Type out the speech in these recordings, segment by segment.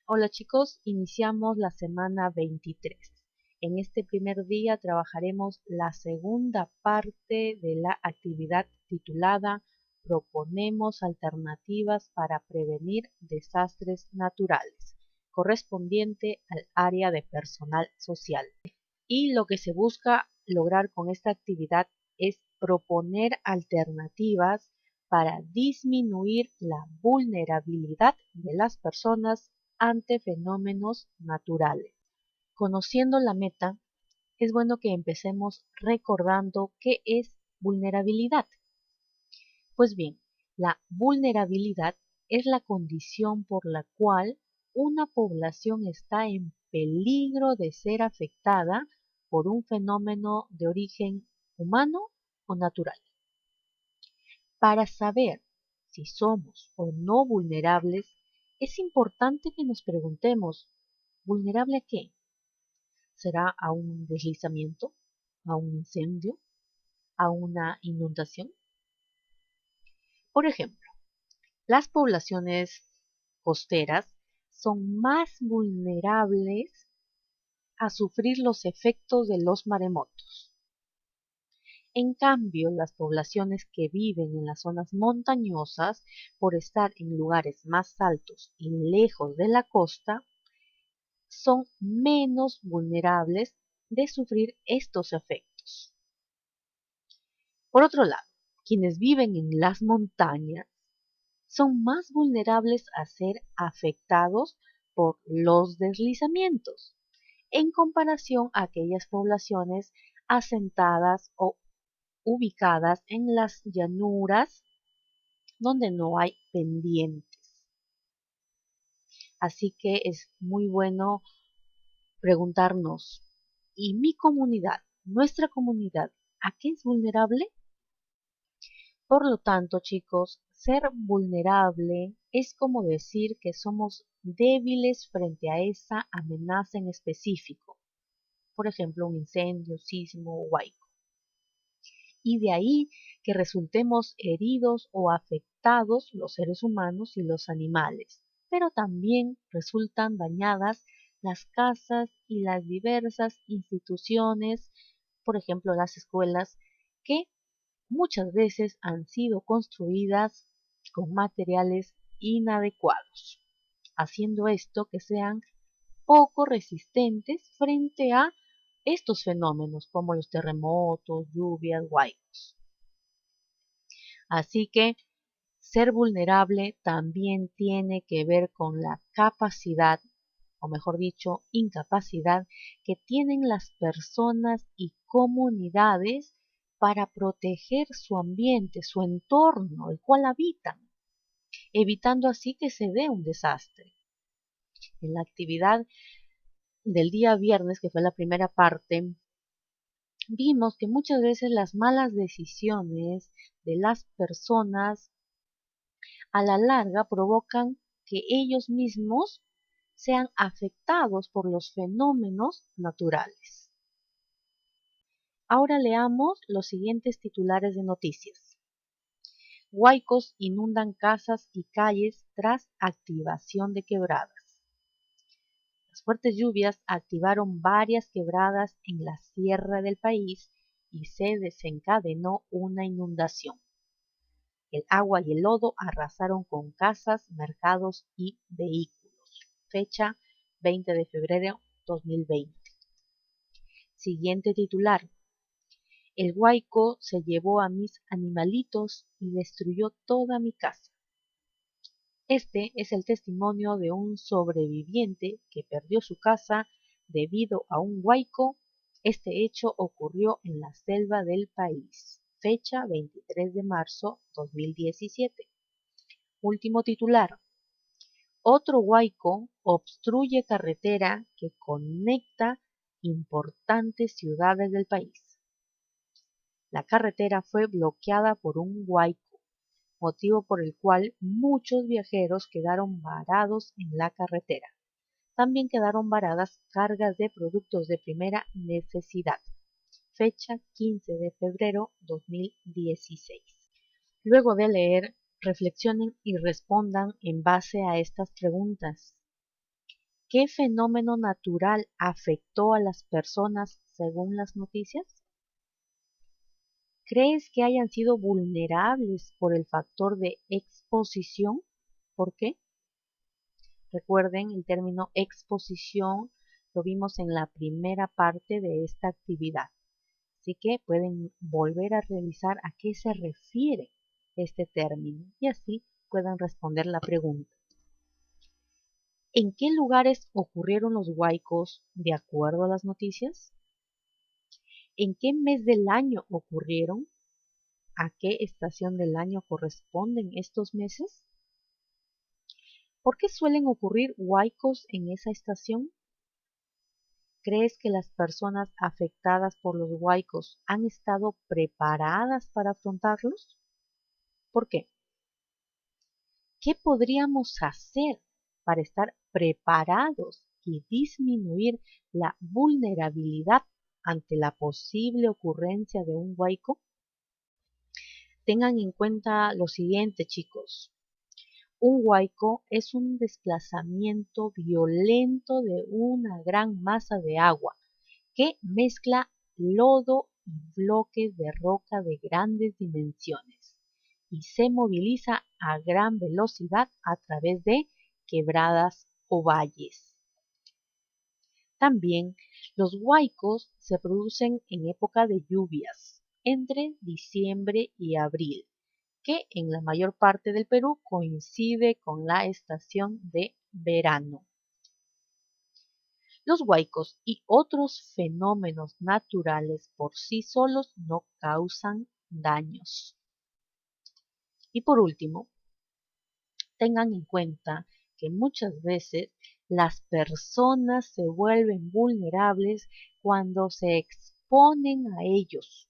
Hola chicos, iniciamos la semana 23. En este primer día trabajaremos la segunda parte de la actividad titulada Proponemos alternativas para prevenir desastres naturales, correspondiente al área de personal social. Y lo que se busca lograr con esta actividad es proponer alternativas para disminuir la vulnerabilidad de las personas ante fenómenos naturales. Conociendo la meta, es bueno que empecemos recordando qué es vulnerabilidad. Pues bien, la vulnerabilidad es la condición por la cual una población está en peligro de ser afectada por un fenómeno de origen humano o natural. Para saber si somos o no vulnerables, es importante que nos preguntemos, ¿vulnerable a qué? ¿Será a un deslizamiento? ¿A un incendio? ¿A una inundación? Por ejemplo, las poblaciones costeras son más vulnerables a sufrir los efectos de los maremotos. En cambio, las poblaciones que viven en las zonas montañosas, por estar en lugares más altos y lejos de la costa, son menos vulnerables de sufrir estos efectos. Por otro lado, quienes viven en las montañas son más vulnerables a ser afectados por los deslizamientos, en comparación a aquellas poblaciones asentadas o ubicadas en las llanuras donde no hay pendientes. Así que es muy bueno preguntarnos, ¿y mi comunidad, nuestra comunidad, a qué es vulnerable? Por lo tanto, chicos, ser vulnerable es como decir que somos débiles frente a esa amenaza en específico. Por ejemplo, un incendio, sismo o huaico. Y de ahí que resultemos heridos o afectados los seres humanos y los animales, pero también resultan dañadas las casas y las diversas instituciones, por ejemplo, las escuelas, que muchas veces han sido construidas con materiales inadecuados, haciendo esto que sean poco resistentes frente a estos fenómenos como los terremotos, lluvias, huaicos. Así que ser vulnerable también tiene que ver con la capacidad, o mejor dicho, incapacidad que tienen las personas y comunidades para proteger su ambiente, su entorno, el cual habitan, evitando así que se dé un desastre. En la actividad del día viernes, que fue la primera parte, vimos que muchas veces las malas decisiones de las personas a la larga provocan que ellos mismos sean afectados por los fenómenos naturales. Ahora leamos los siguientes titulares de noticias. Huaicos inundan casas y calles tras activación de quebradas. Las fuertes lluvias activaron varias quebradas en la sierra del país y se desencadenó una inundación. El agua y el lodo arrasaron con casas, mercados y vehículos. Fecha 20 de febrero 2020. Siguiente titular. El huaico se llevó a mis animalitos y destruyó toda mi casa. Este es el testimonio de un sobreviviente que perdió su casa debido a un huaico. Este hecho ocurrió en la selva del país. Fecha 23 de marzo 2017. Último titular. Otro huaico obstruye carretera que conecta importantes ciudades del país. La carretera fue bloqueada por un huaico, motivo por el cual muchos viajeros quedaron varados en la carretera. También quedaron varadas cargas de productos de primera necesidad. Fecha 15 de febrero 2016. Luego de leer, reflexionen y respondan en base a estas preguntas. ¿Qué fenómeno natural afectó a las personas según las noticias? ¿Crees que hayan sido vulnerables por el factor de exposición? ¿Por qué? Recuerden, el término exposición lo vimos en la primera parte de esta actividad. Así que pueden volver a revisar a qué se refiere este término y así puedan responder la pregunta. ¿En qué lugares ocurrieron los huaicos de acuerdo a las noticias? ¿En qué mes del año ocurrieron? ¿A qué estación del año corresponden estos meses? ¿Por qué suelen ocurrir huaicos en esa estación? ¿Crees que las personas afectadas por los huaicos han estado preparadas para afrontarlos? ¿Por qué? ¿Qué podríamos hacer para estar preparados y disminuir la vulnerabilidad ante la posible ocurrencia de un huaico? Tengan en cuenta lo siguiente, chicos. Un huaico es un desplazamiento violento de una gran masa de agua que mezcla lodo y bloques de roca de grandes dimensiones y se moviliza a gran velocidad a través de quebradas o valles. También los huaicos se producen en época de lluvias, entre diciembre y abril, que en la mayor parte del Perú coincide con la estación de verano. Los huaicos y otros fenómenos naturales por sí solos no causan daños. Y por último, tengan en cuenta que muchas veces las personas se vuelven vulnerables cuando se exponen a ellos.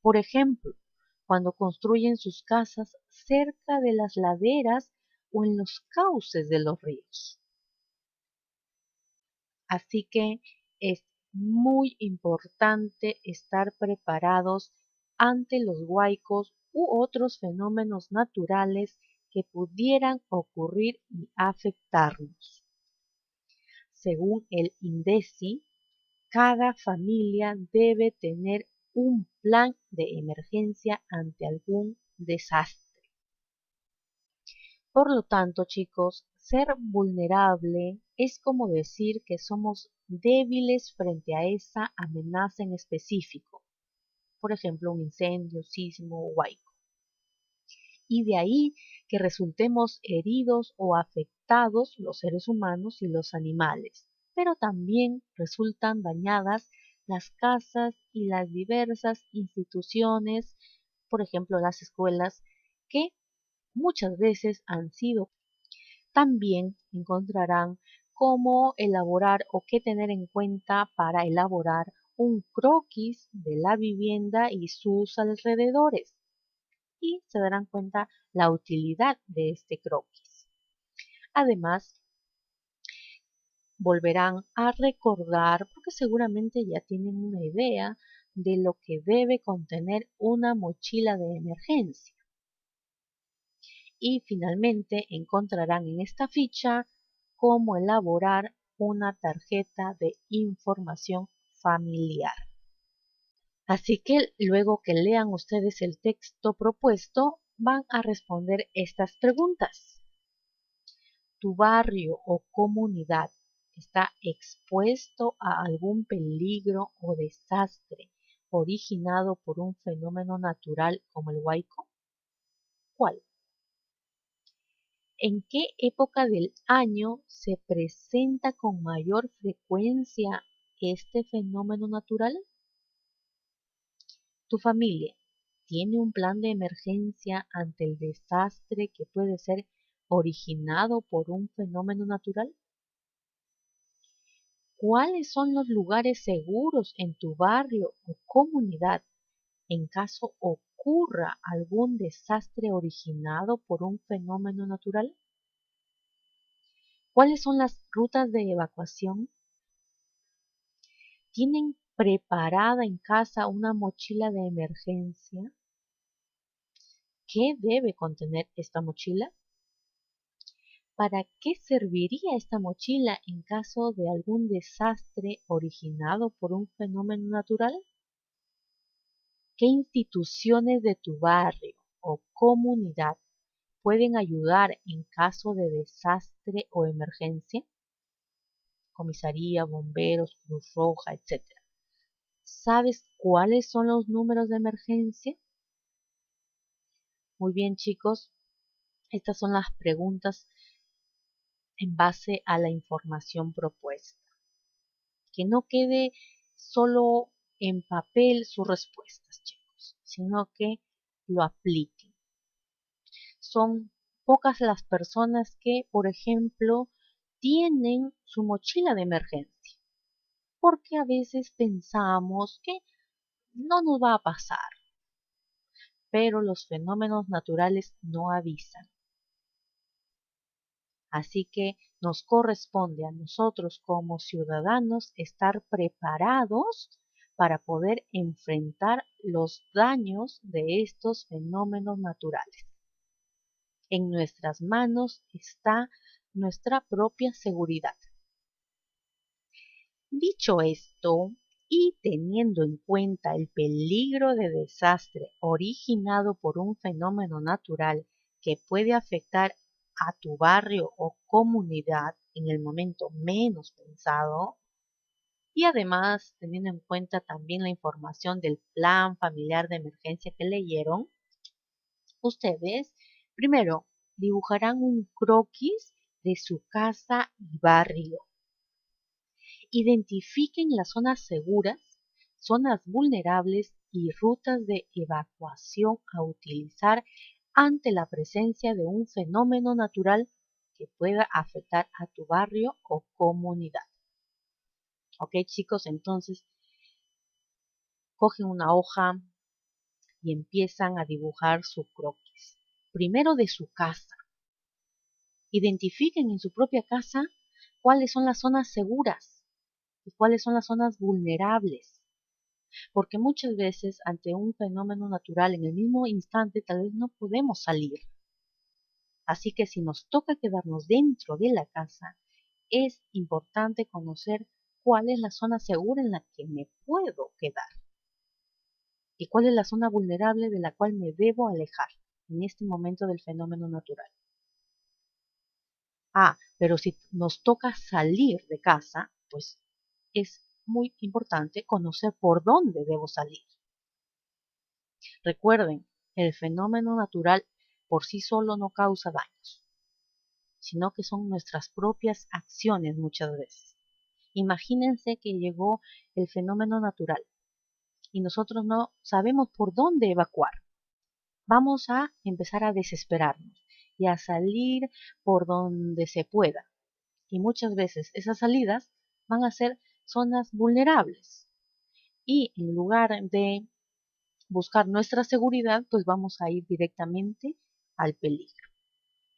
Por ejemplo, cuando construyen sus casas cerca de las laderas o en los cauces de los ríos. Así que es muy importante estar preparados ante los huaicos u otros fenómenos naturales que pudieran ocurrir y afectarnos. Según el INDECI, cada familia debe tener un plan de emergencia ante algún desastre. Por lo tanto, chicos, ser vulnerable es como decir que somos débiles frente a esa amenaza en específico. Por ejemplo, un incendio, sismo o huaico. Y de ahí que resultemos heridos o afectados los seres humanos y los animales, pero también resultan dañadas las casas y las diversas instituciones, por ejemplo, las escuelas, que muchas veces han sido. También encontrarán cómo elaborar o qué tener en cuenta para elaborar un croquis de la vivienda y sus alrededores. Y se darán cuenta la utilidad de este croquis. Además, volverán a recordar, porque seguramente ya tienen una idea de lo que debe contener una mochila de emergencia. Y finalmente encontrarán en esta ficha cómo elaborar una tarjeta de información familiar. Así que luego que lean ustedes el texto propuesto, van a responder estas preguntas. ¿Tu barrio o comunidad está expuesto a algún peligro o desastre originado por un fenómeno natural como el huaico? ¿Cuál? ¿En qué época del año se presenta con mayor frecuencia este fenómeno natural? ¿Tu familia tiene un plan de emergencia ante el desastre que puede ser originado por un fenómeno natural? ¿Cuáles son los lugares seguros en tu barrio o comunidad en caso ocurra algún desastre originado por un fenómeno natural? ¿Cuáles son las rutas de evacuación? ¿Tienen preparada en casa una mochila de emergencia? ¿Qué debe contener esta mochila? ¿Para qué serviría esta mochila en caso de algún desastre originado por un fenómeno natural? ¿Qué instituciones de tu barrio o comunidad pueden ayudar en caso de desastre o emergencia? Comisaría, bomberos, Cruz Roja, etcétera. ¿Sabes cuáles son los números de emergencia? Muy bien, chicos, estas son las preguntas en base a la información propuesta. Que no quede solo en papel sus respuestas, chicos, sino que lo apliquen. Son pocas las personas que, por ejemplo, tienen su mochila de emergencia, porque a veces pensamos que no nos va a pasar, pero los fenómenos naturales no avisan. Así que nos corresponde a nosotros como ciudadanos estar preparados para poder enfrentar los daños de estos fenómenos naturales. En nuestras manos está nuestra propia seguridad. Dicho esto, y teniendo en cuenta el peligro de desastre originado por un fenómeno natural que puede afectar a tu barrio o comunidad en el momento menos pensado, y además teniendo en cuenta también la información del plan familiar de emergencia que leyeron, ustedes primero dibujarán un croquis de su casa y barrio. Identifiquen las zonas seguras, zonas vulnerables y rutas de evacuación a utilizar ante la presencia de un fenómeno natural que pueda afectar a tu barrio o comunidad. Ok, chicos, entonces cogen una hoja y empiezan a dibujar su croquis. Primero de su casa. Identifiquen en su propia casa cuáles son las zonas seguras y cuáles son las zonas vulnerables. Porque muchas veces ante un fenómeno natural en el mismo instante tal vez no podemos salir. Así que si nos toca quedarnos dentro de la casa, es importante conocer cuál es la zona segura en la que me puedo quedar y cuál es la zona vulnerable de la cual me debo alejar en este momento del fenómeno natural. Pero si nos toca salir de casa, pues es muy importante conocer por dónde debo salir. Recuerden, el fenómeno natural por sí solo no causa daños, sino que son nuestras propias acciones muchas veces. Imagínense que llegó el fenómeno natural y nosotros no sabemos por dónde evacuar. Vamos a empezar a desesperarnos y a salir por donde se pueda. Y muchas veces esas salidas van a ser zonas vulnerables. Y en lugar de buscar nuestra seguridad, pues vamos a ir directamente al peligro.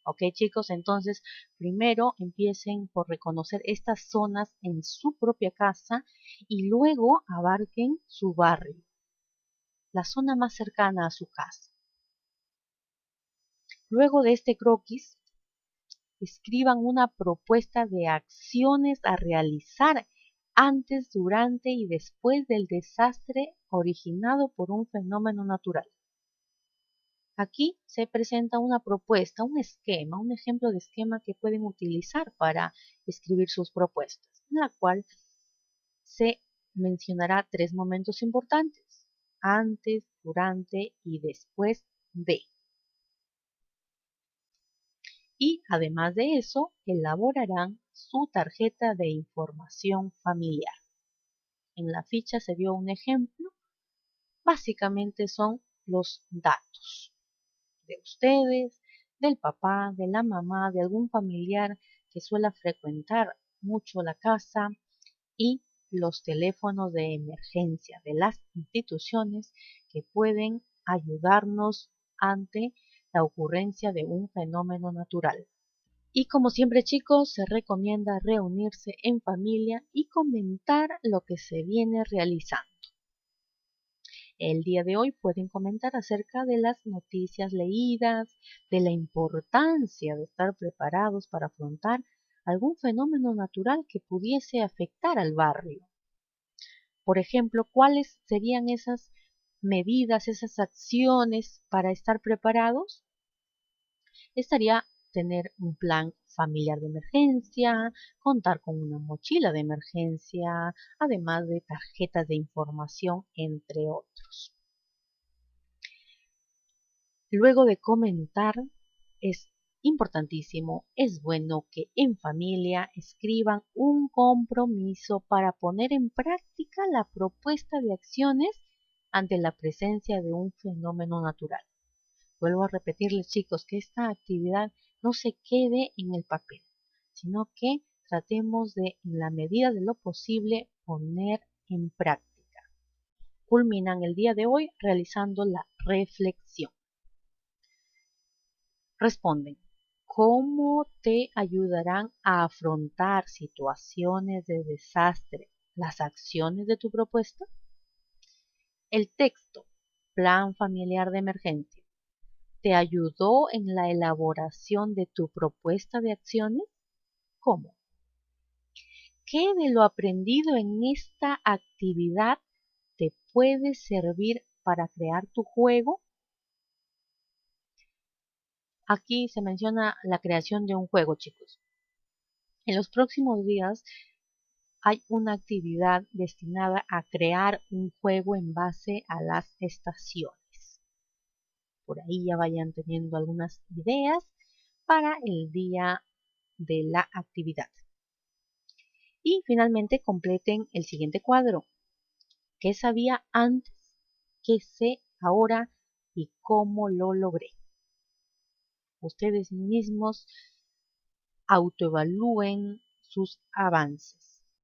Ok, chicos, entonces primero empiecen por reconocer estas zonas en su propia casa y luego abarquen su barrio, la zona más cercana a su casa. Luego de este croquis, escriban una propuesta de acciones a realizar antes, durante y después del desastre originado por un fenómeno natural. Aquí se presenta una propuesta, un esquema, un ejemplo de esquema que pueden utilizar para escribir sus propuestas, en la cual se mencionará 3 momentos importantes: antes, durante y después de. Y además de eso, elaborarán su tarjeta de información familiar. En la ficha se dio un ejemplo. Básicamente son los datos de ustedes, del papá, de la mamá, de algún familiar que suele frecuentar mucho la casa y los teléfonos de emergencia de las instituciones que pueden ayudarnos ante la ocurrencia de un fenómeno natural. Y como siempre, chicos, se recomienda reunirse en familia y comentar lo que se viene realizando. El día de hoy pueden comentar acerca de las noticias leídas, de la importancia de estar preparados para afrontar algún fenómeno natural que pudiese afectar al barrio. Por ejemplo, ¿cuáles serían esas medidas, esas acciones para estar preparados? Estaría tener un plan familiar de emergencia, contar con una mochila de emergencia, además de tarjetas de información, entre otros. Luego de comentar, es importantísimo, es bueno que en familia escriban un compromiso para poner en práctica la propuesta de acciones ante la presencia de un fenómeno natural. Vuelvo a repetirles, chicos, que esta actividad no se quede en el papel, sino que tratemos de, en la medida de lo posible, poner en práctica. Culminan el día de hoy realizando la reflexión. Responden, ¿cómo te ayudarán a afrontar situaciones de desastre las acciones de tu propuesta? El texto, Plan Familiar de Emergencia, ¿te ayudó en la elaboración de tu propuesta de acciones? ¿Cómo? ¿Qué de lo aprendido en esta actividad te puede servir para crear tu juego? Aquí se menciona la creación de un juego, chicos. En los próximos días hay una actividad destinada a crear un juego en base a las estaciones. Por ahí ya vayan teniendo algunas ideas para el día de la actividad. Y finalmente completen el siguiente cuadro. ¿Qué sabía antes? ¿Qué sé ahora? ¿Y cómo lo logré? Ustedes mismos autoevalúen sus avances.